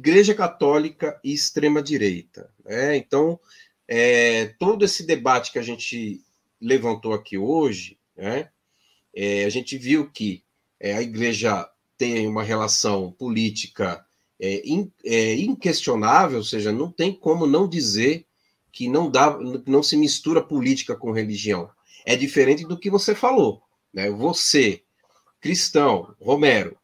Igreja Católica e extrema-direita, né? Então, todo esse debate que a gente levantou aqui hoje, né? A gente viu que a Igreja tem uma relação política inquestionável, ou seja, não tem como não dizer que não se mistura política com religião. É diferente do que você falou, né? Você, cristão, Romero,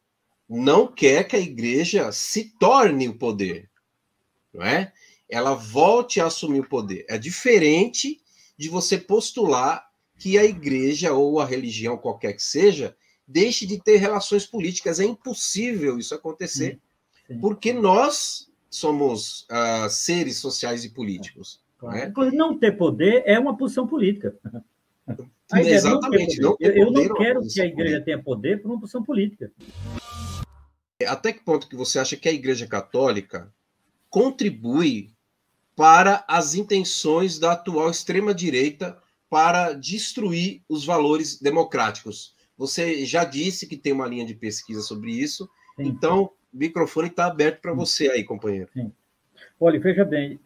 não quer que a Igreja se torne o poder, não é? Ela volte a assumir o poder. É diferente de você postular que a Igreja ou a religião, qualquer que seja, deixe de ter relações políticas. É impossível isso acontecer, porque nós somos seres sociais e políticos. Claro. Né? Inclusive, não ter poder é uma posição política. Exatamente. Não ter poder. Eu não quero que a Igreja política. tenha poder por uma posição política. Até que ponto que você acha que a Igreja Católica contribui para as intenções da atual extrema-direita para destruir os valores democráticos? Você já disse que tem uma linha de pesquisa sobre isso, sim. Então o microfone está aberto para você aí, companheiro. Sim. Olha, veja bem,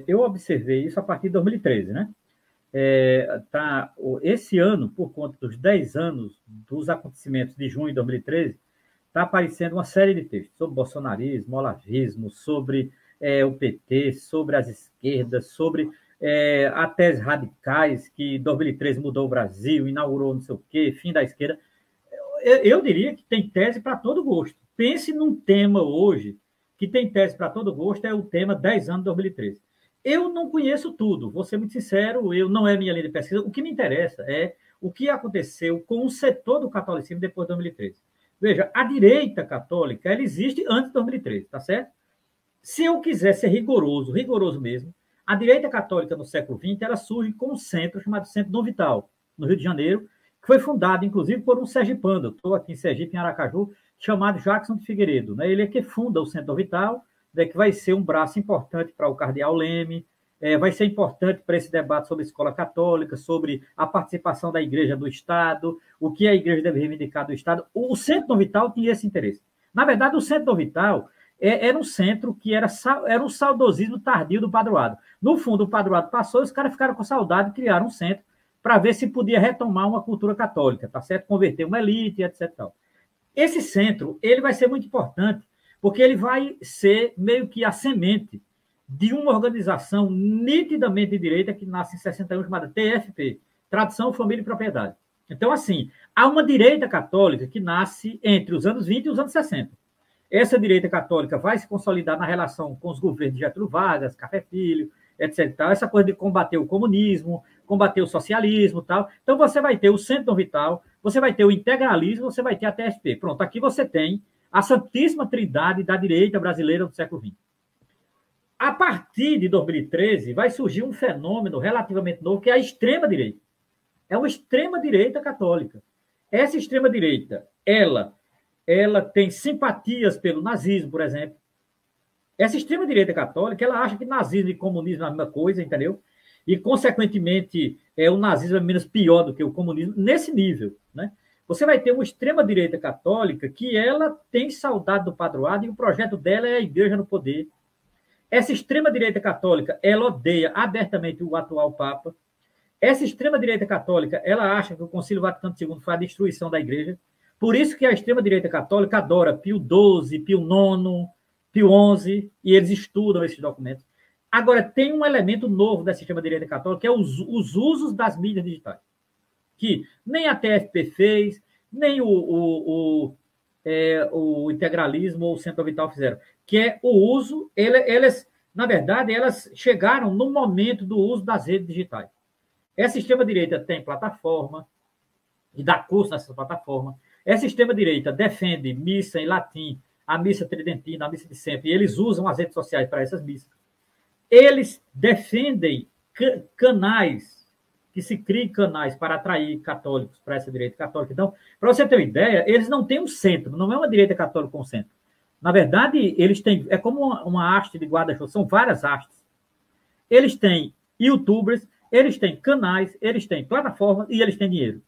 eu observei isso a partir de 2013, né? Esse ano, por conta dos 10 anos dos acontecimentos de junho de 2013, está aparecendo uma série de textos sobre bolsonarismo, olavismo, sobre o PT, sobre as esquerdas, sobre a tese radicais, que 2013 mudou o Brasil, inaugurou não sei o quê, fim da esquerda. Eu diria que tem tese para todo gosto. Pense num tema hoje que tem tese para todo gosto, é o tema 10 anos de 2013. Eu não conheço tudo, vou ser muito sincero, não é minha linha de pesquisa. O que me interessa é o que aconteceu com o setor do catolicismo depois de 2013. Veja, a direita católica, ela existe antes de 2013, tá certo? Se eu quiser ser rigoroso mesmo, a direita católica no século XX, ela surge com um centro chamado Centro Dom Vital, no Rio de Janeiro, que foi fundado, inclusive, por um sergipano. Eu estou aqui em Sergipe, em Aracaju, chamado Jackson de Figueiredo. Né? Ele é que funda o Centro Dom Vital, né, que vai ser um braço importante para o cardeal Leme, vai ser importante para esse debate sobre a escola católica, sobre a participação da igreja do Estado, o que a igreja deve reivindicar do Estado. O Centro Dom Vital tinha esse interesse. Na verdade, o Centro Dom Vital era um centro que era um saudosismo tardio do padroado. No fundo, o padroado passou e os caras ficaram com saudade e criaram um centro para ver se podia retomar uma cultura católica, tá certo? Converter uma elite, etc. Esse centro, ele vai ser muito importante, porque ele vai ser meio que a semente de uma organização nitidamente de direita que nasce em 61, chamada TFP, Tradição, Família e Propriedade. Então, assim, há uma direita católica que nasce entre os anos 20 e os anos 60. Essa direita católica vai se consolidar na relação com os governos de Getúlio Vargas, Café Filho, etc. Essa coisa de combater o comunismo, combater o socialismo, tal. Então, você vai ter o Centro Dom Vital, você vai ter o integralismo, você vai ter a TFP. Pronto, aqui você tem a santíssima trindade da direita brasileira do século XX. A partir de 2013, vai surgir um fenômeno relativamente novo, que é a extrema-direita. É uma extrema-direita católica. Essa extrema-direita, ela tem simpatias pelo nazismo, por exemplo. Essa extrema-direita católica, ela acha que nazismo e comunismo é a mesma coisa, entendeu? E, consequentemente, o nazismo é menos pior do que o comunismo, nesse nível, né? Você vai ter uma extrema-direita católica que ela tem saudade do padroado e o projeto dela é a igreja no poder. Essa extrema-direita católica, ela odeia abertamente o atual Papa. Essa extrema-direita católica, ela acha que o Concílio Vaticano II foi a destruição da igreja. Por isso que a extrema-direita católica adora Pio XII, Pio IX, Pio XI, e eles estudam esses documentos. Agora, tem um elemento novo da extrema-direita católica, que é os usos das mídias digitais, que nem a TFP fez, nem o integralismo ou o Centro Vital fizeram, que é o uso, elas, na verdade, elas chegaram no momento do uso das redes digitais. Essa extrema-direita tem plataforma, e dá curso nessa plataforma. Essa extrema-direita defende missa em latim, a missa tridentina, a missa de sempre, e eles usam as redes sociais para essas missas. Eles defendem canais, que se criem canais para atrair católicos para essa direita católica. Então, para você ter uma ideia, eles não têm um centro, não é uma direita católica com centro. Na verdade, eles têm, é como uma haste de guarda-chuva, são várias hastes. Eles têm youtubers, eles têm canais, eles têm plataformas e eles têm dinheiro.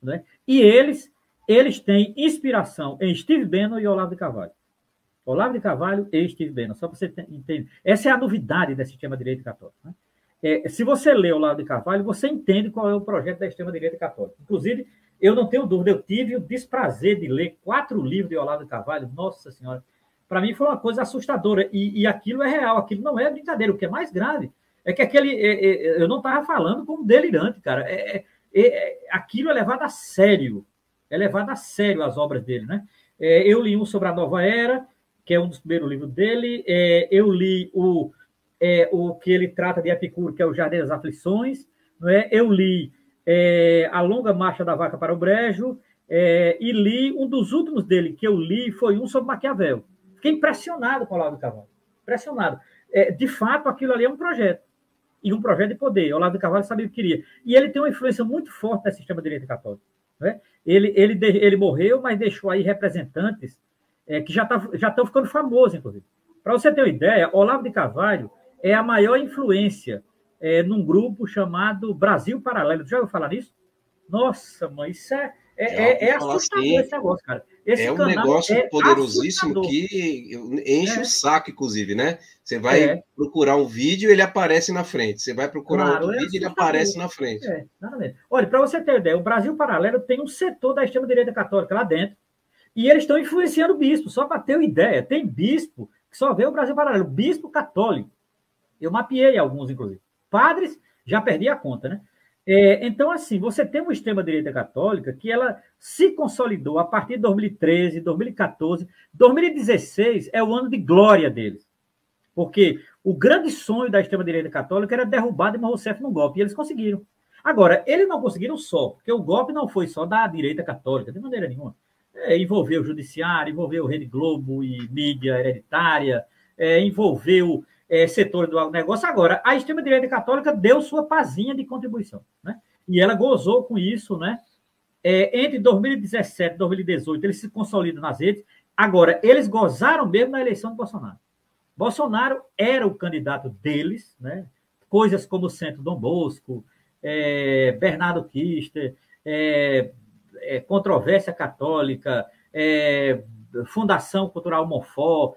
Né? E eles têm inspiração em Steve Bannon e Olavo de Carvalho. Olavo de Carvalho e Steve Bannon, só para você entender. Essa é a novidade da extrema-direita católica. Né? Se você lê Olavo de Carvalho, você entende qual é o projeto da extrema-direita católica. Inclusive, eu não tenho dúvida, eu tive o desprazer de ler 4 livros de Olavo de Carvalho, nossa senhora, para mim foi uma coisa assustadora, e aquilo é real, aquilo não é brincadeira, o que é mais grave é que eu não estava falando como delirante, cara, aquilo é levado a sério as obras dele, né? Eu li um sobre a Nova Era, que é um dos primeiros livros dele, eu li o que ele trata de Epicuro, que é o Jardim das Aflições, não é? Eu li A Longa Marcha da Vaca para o Brejo, e li um dos últimos dele que eu li, foi um sobre Maquiavel. Fiquei impressionado com o Olavo de Carvalho, impressionado. De fato, aquilo ali é um projeto, e um projeto de poder. O Olavo de Carvalho sabia o que queria. E ele tem uma influência muito forte nesse sistema-direita católico. Né? Ele morreu, mas deixou aí representantes que já estão ficando famosos, inclusive. Para você ter uma ideia, Olavo de Carvalho é a maior influência num grupo chamado Brasil Paralelo. Já ouviu falar nisso? Nossa, mãe, isso é assustador assim, esse negócio, cara. Esse um negócio poderosíssimo assustador. Que enche o saco, inclusive, né? Você vai procurar um vídeo, ele aparece na frente. Você vai procurar outro vídeo, ele aparece na frente. Exatamente. Olha, para você ter ideia, o Brasil Paralelo tem um setor da extrema-direita católica lá dentro, e eles estão influenciando bispo, só para ter uma ideia. Tem bispo que só vê o Brasil Paralelo, bispo católico. Eu mapeei alguns, inclusive. Padres, já perdi a conta, né? Então, assim, você tem uma extrema-direita católica que ela se consolidou a partir de 2013, 2014, 2016 é o ano de glória deles. Porque o grande sonho da extrema-direita católica era derrubar Dilma Rousseff no golpe, e eles conseguiram. Agora, eles não conseguiram só, porque o golpe não foi só da direita católica, de maneira nenhuma. Envolveu o judiciário, envolveu Rede Globo e mídia hereditária, envolveu setores do negócio. Agora, a extrema-direita católica deu sua pazinha de contribuição, né? E ela gozou com isso, né? Entre 2017 e 2018, eles se consolidam nas redes. Agora, eles gozaram mesmo na eleição de Bolsonaro. Bolsonaro era o candidato deles, né? Coisas como o Centro Dom Bosco, Bernardo Kister, Controvérsia Católica, Fundação Cultural Monfort,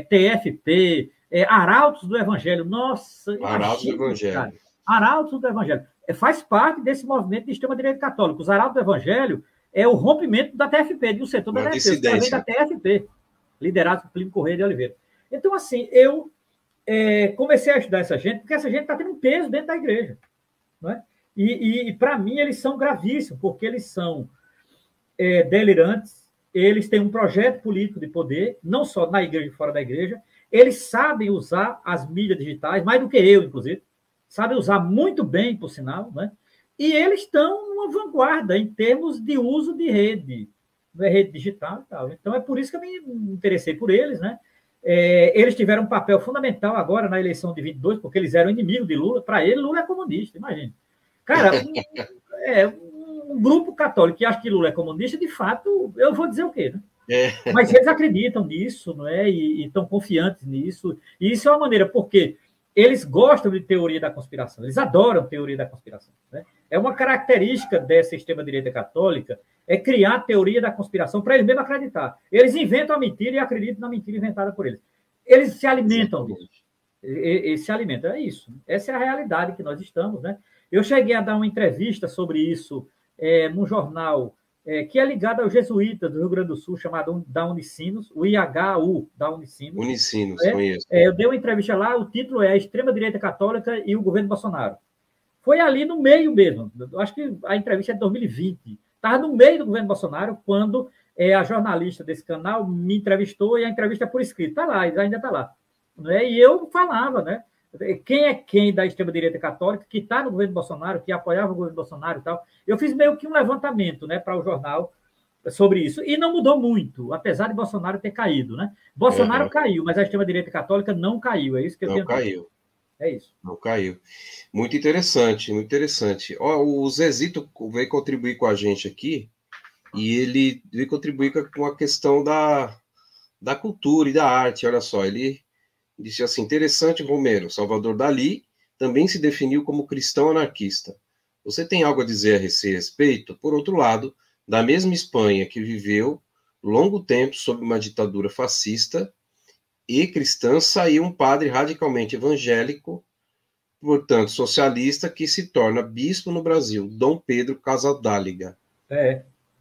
TFP, Arautos do Evangelho. Nossa, Arautos do Evangelho. Cara, Arautos do Evangelho. Faz parte desse movimento de extrema-direita católica. Os Arautos do Evangelho é o rompimento da TFP, de um setor da TFP. Vem da TFP, liderado por Plínio Corrêa de Oliveira. Então, assim, eu comecei a estudar essa gente, porque essa gente está tendo um peso dentro da igreja. Não é? E para mim, eles são gravíssimos, porque eles são delirantes, eles têm um projeto político de poder, não só na igreja e fora da igreja, eles sabem usar as mídias digitais, mais do que eu, inclusive, sabem usar muito bem, por sinal, né? E eles estão numa vanguarda em termos de uso de rede, rede digital e tal. Então, é por isso que eu me interessei por eles, né? Eles tiveram um papel fundamental agora na eleição de 22, porque eles eram inimigos de Lula. Para ele, Lula é comunista, imagina. Cara, um grupo católico que acha que Lula é comunista, de fato, eu vou dizer o quê, né? Mas eles acreditam nisso, não é? E estão confiantes nisso. E isso é uma maneira, porque eles gostam de teoria da conspiração, eles adoram teoria da conspiração, né? É uma característica dessa extrema-direita católica, criar teoria da conspiração para eles mesmos acreditar. Eles inventam a mentira e acreditam na mentira inventada por eles. Eles se alimentam disso. Eles se alimentam, é isso. Essa é a realidade que nós estamos, né? Eu cheguei a dar uma entrevista sobre isso num jornal que é ligado aos jesuítas do Rio Grande do Sul, chamado da Unicinos, o IHU da Unicinos. Unicinos, conheço. Eu dei uma entrevista lá, o título é A Extrema-Direita Católica e o Governo Bolsonaro. Foi ali no meio mesmo, eu acho que a entrevista é de 2020. Estava no meio do governo Bolsonaro, quando a jornalista desse canal me entrevistou, e a entrevista é por escrito. Está lá, ainda está lá. Né? E eu falava, né? Quem é quem da extrema-direita católica que está no governo Bolsonaro, que apoiava o governo Bolsonaro e tal. Eu fiz meio que um levantamento, né, para o jornal sobre isso. E não mudou muito, apesar de Bolsonaro ter caído, né? Bolsonaro caiu, mas a extrema-direita católica não caiu. É isso que eu tenho. Não caiu. É isso. Não caiu. Muito interessante, muito interessante. O Zezito veio contribuir com a gente aqui, e ele veio contribuir com a questão da cultura e da arte. Olha só, ele disse assim: interessante, Romero, Salvador Dalí também se definiu como cristão anarquista. Você tem algo a dizer a esse respeito? Por outro lado, da mesma Espanha que viveu longo tempo sob uma ditadura fascista e cristã, saiu um padre radicalmente evangélico, portanto socialista, que se torna bispo no Brasil, Dom Pedro Casaldáliga.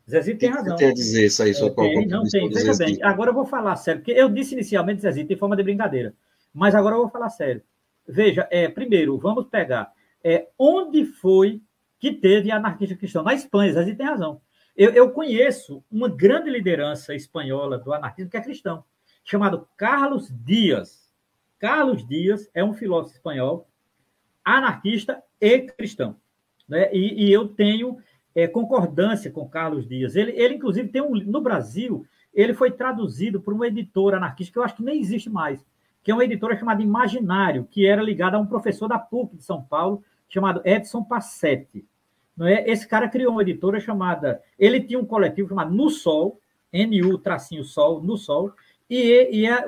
Zezito O tem que você razão. tem a dizer isso aí sobre a Não contribuição tem. do Veja bem, Zezito? agora eu vou falar sério, porque eu disse inicialmente Zezito em forma de brincadeira, mas agora eu vou falar sério. Veja, primeiro, vamos pegar onde foi que teve anarquista cristão? Na Espanha, Zezito tem razão. Eu conheço uma grande liderança espanhola do anarquismo que é cristão, chamado Carlos Dias. Carlos Dias é um filósofo espanhol, anarquista e cristão. Né? E eu tenho concordância com Carlos Dias. Ele inclusive, tem no Brasil, ele foi traduzido por uma editora anarquista, que eu acho que nem existe mais, que é uma editora chamada Imaginário, que era ligada a um professor da PUC de São Paulo, chamado Edson Passetti. Não é? Esse cara criou uma editora chamada... Ele tinha um coletivo chamado No Sol, NU-Sol, No Sol,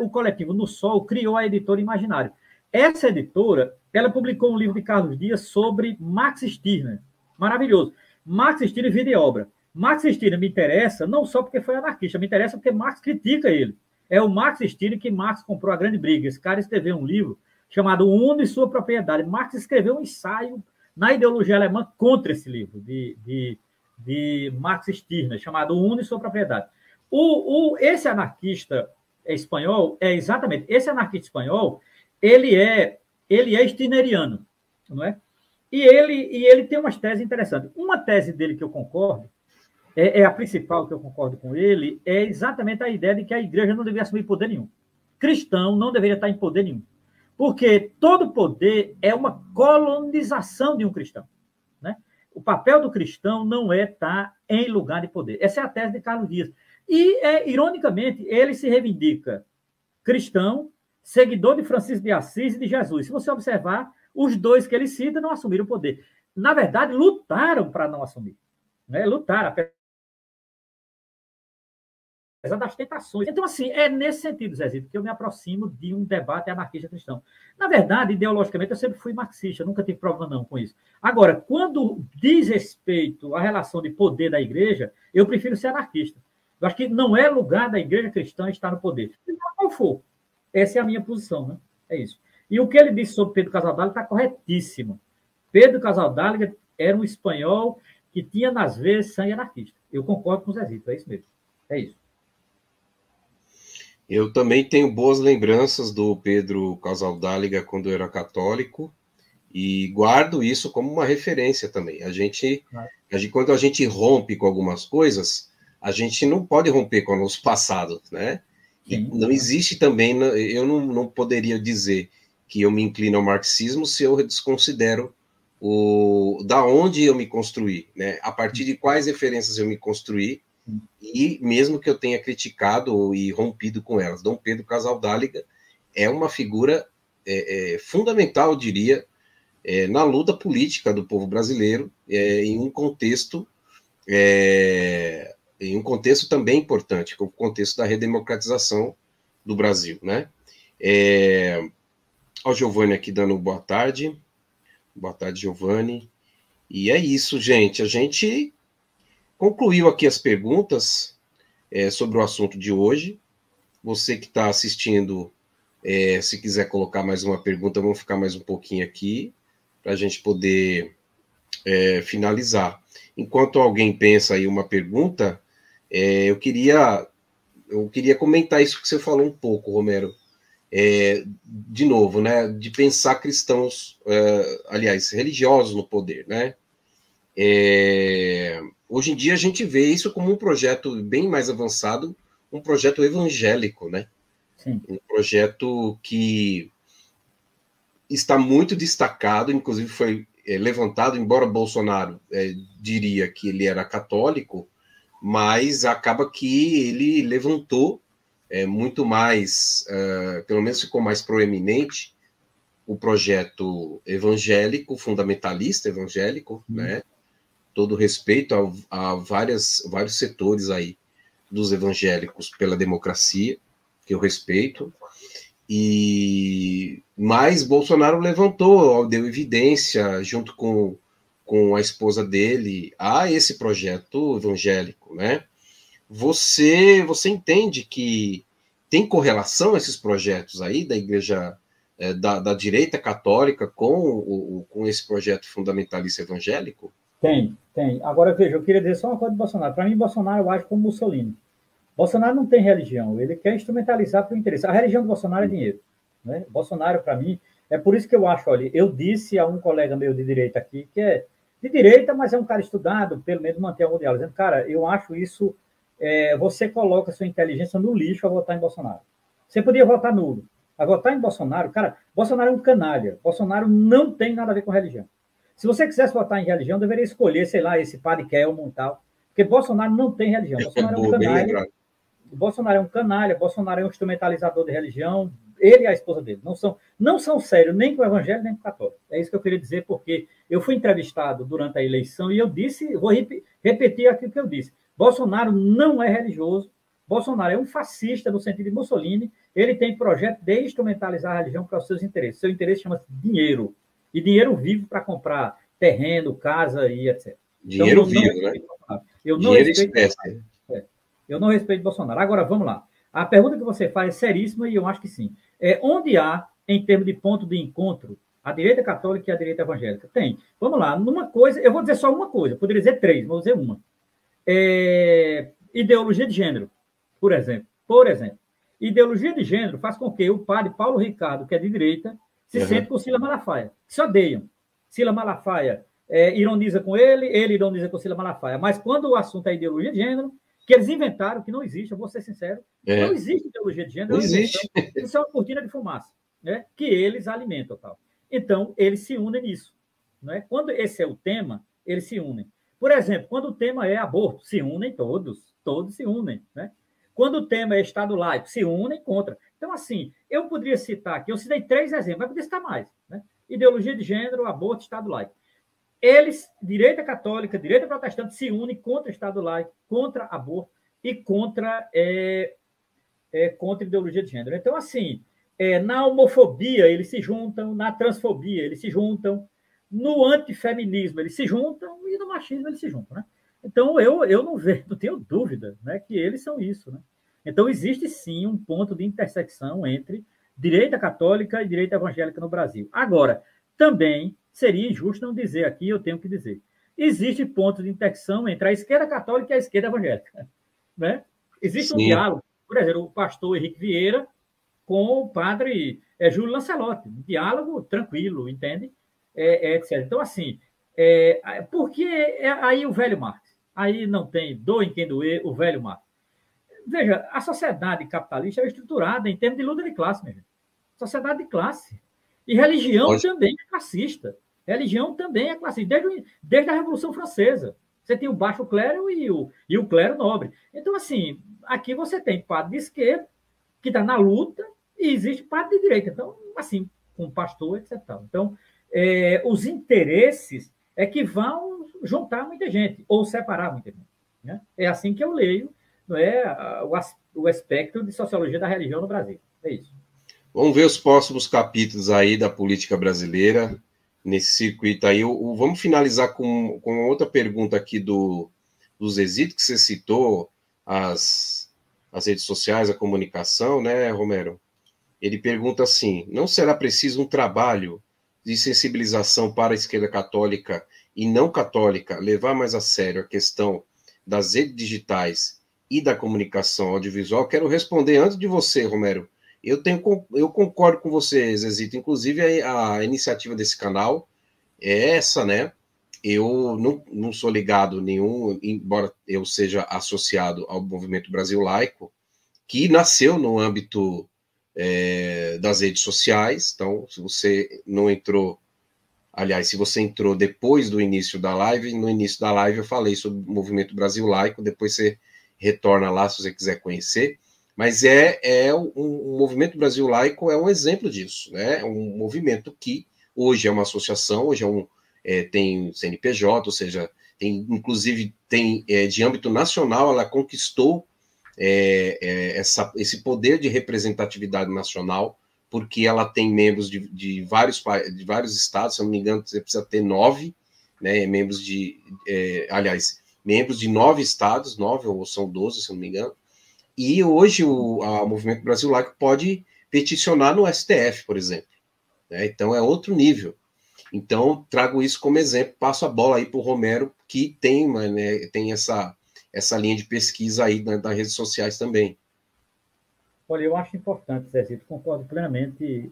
o coletivo No Sol criou a editora Imaginário. Essa editora, ela publicou um livro de Carlos Dias sobre Max Stirner. Maravilhoso. Max Stirner, vida e obra. Max Stirner me interessa não só porque foi anarquista, me interessa porque Marx critica ele. É o Max Stirner que Marx comprou a grande briga. Esse cara escreveu um livro chamado O Uno e Sua Propriedade. Marx escreveu um ensaio na ideologia alemã contra esse livro de Max Stirner, chamado O Uno e Sua Propriedade. Esse anarquista espanhol, esse anarquista espanhol, ele é stirneriano, não é? E ele tem umas teses interessantes. Uma tese dele que eu concordo, a principal que eu concordo com ele, é exatamente a ideia de que a igreja não deveria assumir poder nenhum. Cristão não deveria estar em poder nenhum. Porque todo poder é uma colonização de um cristão. Né? O papel do cristão não é estar em lugar de poder. Essa é a tese de Carlos Dias. E, ironicamente, ele se reivindica cristão, seguidor de Francisco de Assis e de Jesus. Se você observar, os dois que ele cita não assumiram o poder. Na verdade, lutaram para não assumir. Né? Lutaram, apesar das tentações. Então, assim, é nesse sentido, Zezito, que eu me aproximo de um debate anarquista cristão. Na verdade, ideologicamente, eu sempre fui marxista, nunca tive problema não com isso. Agora, quando diz respeito à relação de poder da igreja, eu prefiro ser anarquista. Eu acho que não é lugar da igreja cristã estar no poder. Qual for. Essa é a minha posição, né? É isso. E o que ele disse sobre Pedro Casaldáliga está corretíssimo. Pedro Casaldáliga era um espanhol que tinha, nas vezes, sangue anarquista. Eu concordo com o Zezito, é isso mesmo. É isso. Eu também tenho boas lembranças do Pedro Casaldáliga quando eu era católico e guardo isso como uma referência também. Quando a gente rompe com algumas coisas, a gente não pode romper com o nosso passado, né? E não existe também, eu não poderia dizer que eu me inclino ao marxismo se eu desconsidero da onde eu me construí, né? A partir de quais referências eu me construí, e mesmo que eu tenha criticado e rompido com elas. Dom Pedro Casaldáliga é uma figura fundamental, eu diria, na luta política do povo brasileiro, em um contexto também importante, que é o contexto da redemocratização do Brasil, né? Ó, Giovanni aqui dando boa tarde. Boa tarde, Giovanni. E é isso, gente. A gente concluiu aqui as perguntas sobre o assunto de hoje. Você que está assistindo, se quiser colocar mais uma pergunta, vamos ficar mais um pouquinho aqui para a gente poder finalizar. Enquanto alguém pensa aí uma pergunta, eu queria comentar isso que você falou um pouco, Romero. De novo, né, de pensar cristãos, aliás, religiosos no poder, né? Hoje em dia a gente vê isso como um projeto bem mais avançado, um projeto evangélico, né? Sim. Um projeto que está muito destacado, inclusive foi levantado, embora Bolsonaro diria que ele era católico, mas acaba que ele levantou muito mais, pelo menos ficou mais proeminente, o projeto evangélico, fundamentalista evangélico, né? Todo respeito a vários setores aí dos evangélicos pela democracia, que eu respeito, mas Bolsonaro levantou, deu evidência, junto com a esposa dele, a esse projeto evangélico, né? você entende que tem correlação esses projetos aí da igreja, da direita católica com esse projeto fundamentalista evangélico? Tem. Agora, veja, eu queria dizer só uma coisa do Bolsonaro. Para mim, Bolsonaro age como Mussolini. Bolsonaro não tem religião, ele quer instrumentalizar para o interesse. A religião do Bolsonaro é dinheiro. Né? Bolsonaro, para mim, é por isso que eu acho, olha, eu disse a um colega meu de direita aqui, que é de direita, mas é um cara estudado, pelo menos manter algum diálogo, dizendo, cara, eu acho isso, você coloca sua inteligência no lixo a votar em Bolsonaro. Você podia votar nulo. A votar em Bolsonaro, cara, Bolsonaro é um canalha. Bolsonaro não tem nada a ver com religião. Se você quisesse votar em religião, deveria escolher, sei lá, esse padre Kelmo e tal, porque Bolsonaro não tem religião. Bolsonaro é um canalha. Bolsonaro é um canalha, Bolsonaro é um instrumentalizador de religião, ele e a esposa dele. Não são sérios nem com o evangelho, nem com o católico. É isso que eu queria dizer, porque eu fui entrevistado durante a eleição e eu disse, vou repetir aquilo que eu disse, Bolsonaro não é religioso, Bolsonaro é um fascista no sentido de Mussolini, ele tem projeto de instrumentalizar a religião para os seus interesses. Seu interesse chama-se dinheiro, e dinheiro vivo para comprar terreno, casa e etc. Dinheiro então, vivo, né? Eu não respeito Eu não respeito Bolsonaro. Agora, vamos lá. A pergunta que você faz é seríssima e eu acho que sim. Onde há, em termos de ponto de encontro, a direita católica e a direita evangélica? Tem. Vamos lá. Numa coisa, eu vou dizer só uma coisa, poderia dizer três, vou dizer uma. Ideologia de gênero, por exemplo. Ideologia de gênero faz com que o padre Paulo Ricardo, que é de direita, se sente com Cila Malafaia. Se odeiam. Cila Malafaia ironiza com ele ironiza com Cila Malafaia. Mas quando o assunto é ideologia de gênero, que eles inventaram, que não existe, eu vou ser sincero, não existe ideologia de gênero, não existe. Isso é uma cortina de fumaça, né, que eles alimentam. Tal. Então, eles se unem nisso. Né? Quando esse é o tema, eles se unem. Por exemplo, quando o tema é aborto, se unem todos se unem. Né? Quando o tema é Estado laico, se unem contra. Então, assim, eu poderia citar aqui, eu citei 3 exemplos, mas poderia citar mais. Né? Ideologia de gênero, aborto, Estado laico. Eles, direita católica, direita protestante, se unem contra o Estado laico, contra aborto e contra ideologia de gênero. Então, assim, na homofobia eles se juntam, na transfobia eles se juntam, no antifeminismo eles se juntam e no machismo eles se juntam. Né? Então, eu não tenho dúvida, né, que eles são isso. Né? Então, existe sim um ponto de intersecção entre direita católica e direita evangélica no Brasil. Agora, também seria injusto não dizer aqui, eu tenho que dizer. Existe ponto de intersecção entre a esquerda católica e a esquerda evangélica. Né? Existe um diálogo, por exemplo, o pastor Henrique Vieira com o padre Júlio Lancelotti, um diálogo tranquilo, entende? Etc. Então, assim, porque aí o velho Marx, aí não tem dor em quem doer, o velho Marx. Veja, a sociedade capitalista é estruturada em termos de luta de classe, minha gente. Sociedade de classe. E religião também é classista. Religião também é classista. Desde a Revolução Francesa. Você tem o baixo clero e o clero nobre. Então, assim, aqui você tem padre de esquerda, que está na luta, e existe padre de direita. Então, assim, com pastor, etc. Então, os interesses é que vão juntar muita gente, ou separar muita gente. Né? É assim que eu leio, não é, o aspecto de sociologia da religião no Brasil. É isso. Vamos ver os próximos capítulos aí da política brasileira, nesse circuito aí. Vamos finalizar com outra pergunta aqui do Zezito, que você citou, as redes sociais, a comunicação, né, Romero? Ele pergunta assim, não será preciso um trabalho de sensibilização para a esquerda católica e não católica levar mais a sério a questão das redes digitais e da comunicação audiovisual? Quero responder antes de você, Romero. Eu concordo com você, Zezito. Inclusive, a iniciativa desse canal é essa, né? Eu não sou ligado nenhum, embora eu seja associado ao Movimento Brasil Laico, que nasceu no âmbito das redes sociais. Então, se você não entrou, aliás, se você entrou depois do início da live, no início da live eu falei sobre o Movimento Brasil Laico, depois você retorna lá se você quiser conhecer. Mas o Movimento Brasil Laico é um exemplo disso, né? É um movimento que hoje é uma associação, hoje tem CNPJ, ou seja, inclusive de âmbito nacional, ela conquistou esse poder de representatividade nacional, porque ela tem membros de vários estados, se eu não me engano, você precisa ter 9, né, membros aliás, membros de 9 estados, 9 ou são 12, se não me engano, e hoje o Movimento Brasil Laico pode peticionar no STF, por exemplo. Né? Então é outro nível. Então trago isso como exemplo, passo a bola aí para o Romero, que tem, né, tem essa linha de pesquisa aí das redes sociais também. Olha, eu acho importante, Zezito, concordo plenamente.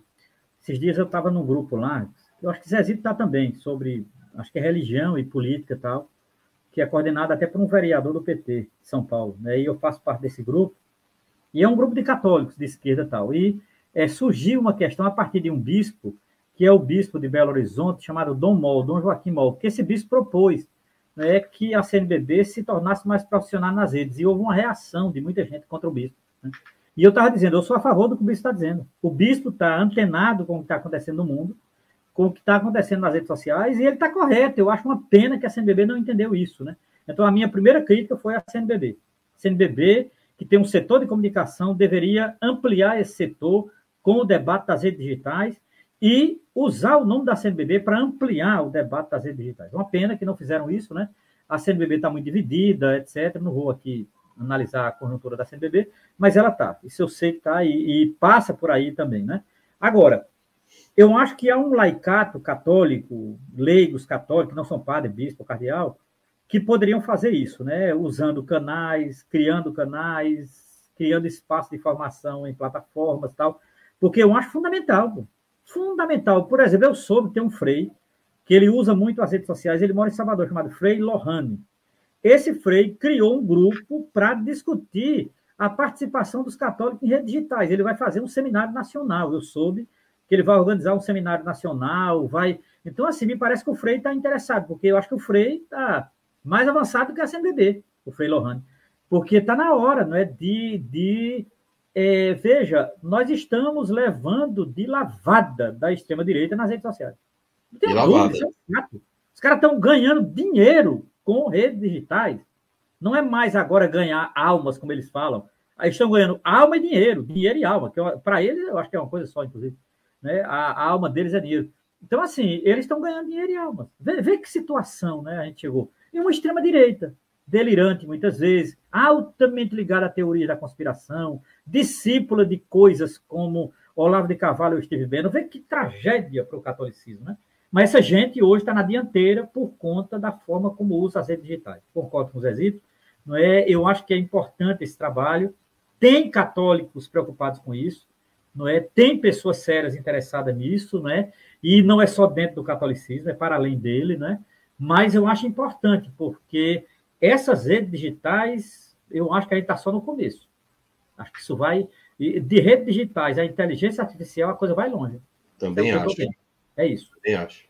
Esses dias eu estava num grupo lá, eu acho que Zezito está também, sobre, acho que é religião e política e tal, que é coordenado até por um vereador do PT de São Paulo, né? E eu faço parte desse grupo, e é um grupo de católicos de esquerda e tal. E surgiu uma questão a partir de um bispo, que é o bispo de Belo Horizonte, chamado Dom Joaquim Moll, que esse bispo propôs, né, que a CNBB se tornasse mais profissional nas redes, e houve uma reação de muita gente contra o bispo. Né? E eu estava dizendo, eu sou a favor do que o bispo está dizendo. O bispo está antenado com o que está acontecendo no mundo, com o que está acontecendo nas redes sociais, e ele está correto. Eu acho uma pena que a CNBB não entendeu isso. Né? Então, a minha primeira crítica foi a CNBB. A CNBB, que tem um setor de comunicação, deveria ampliar esse setor com o debate das redes digitais e usar o nome da CNBB para ampliar o debate das redes digitais. Uma pena que não fizeram isso, né? A CNBB está muito dividida, etc. Não vou aqui analisar a conjuntura da CNBB, mas ela está. Isso eu sei que está e passa por aí também, né? Agora, eu acho que há um laicato católico, leigos católicos, que não são padre, bispo, cardeal, que poderiam fazer isso, né? Usando canais, criando espaço de formação em plataformas e tal, porque eu acho fundamental, pô. Fundamental. Por exemplo, eu soube que tem um frei que ele usa muito as redes sociais, ele mora em Salvador, chamado Frei Lohane. Esse frei criou um grupo para discutir a participação dos católicos em redes digitais. Ele vai fazer um seminário nacional. Eu soube que ele vai organizar um seminário nacional, vai... Então, assim, me parece que o frei está interessado, porque eu acho que o frei está mais avançado que a CNBB, o Frei Lohane, porque está na hora, não é, veja, nós estamos levando de lavada da extrema-direita nas redes sociais. Não tem dúvida, isso é fato. Os caras estão ganhando dinheiro com redes digitais. Não é mais agora ganhar almas, como eles falam. Eles estão ganhando alma e dinheiro e alma, que para eles eu acho que é uma coisa só, inclusive. Né? A alma deles é dinheiro. Então, assim, eles estão ganhando dinheiro e alma. Vê que situação, né, a gente chegou. E uma extrema-direita, delirante muitas vezes, altamente ligada à teoria da conspiração, discípula de coisas como Olavo de Carvalho ou Steve Bannon. Vê que tragédia para o catolicismo, né? Mas essa gente hoje está na dianteira por conta da forma como usa as redes digitais. Concordo com o Zezito, não é? Eu acho que é importante esse trabalho. Tem católicos preocupados com isso, não é? Tem pessoas sérias interessadas nisso, não é? E não é só dentro do catolicismo, é para além dele, né? Mas eu acho importante, porque essas redes digitais, eu acho que a gente está só no começo. Acho que isso vai... De redes digitais, a inteligência artificial, a coisa vai longe. Também acho. É isso. Também acho.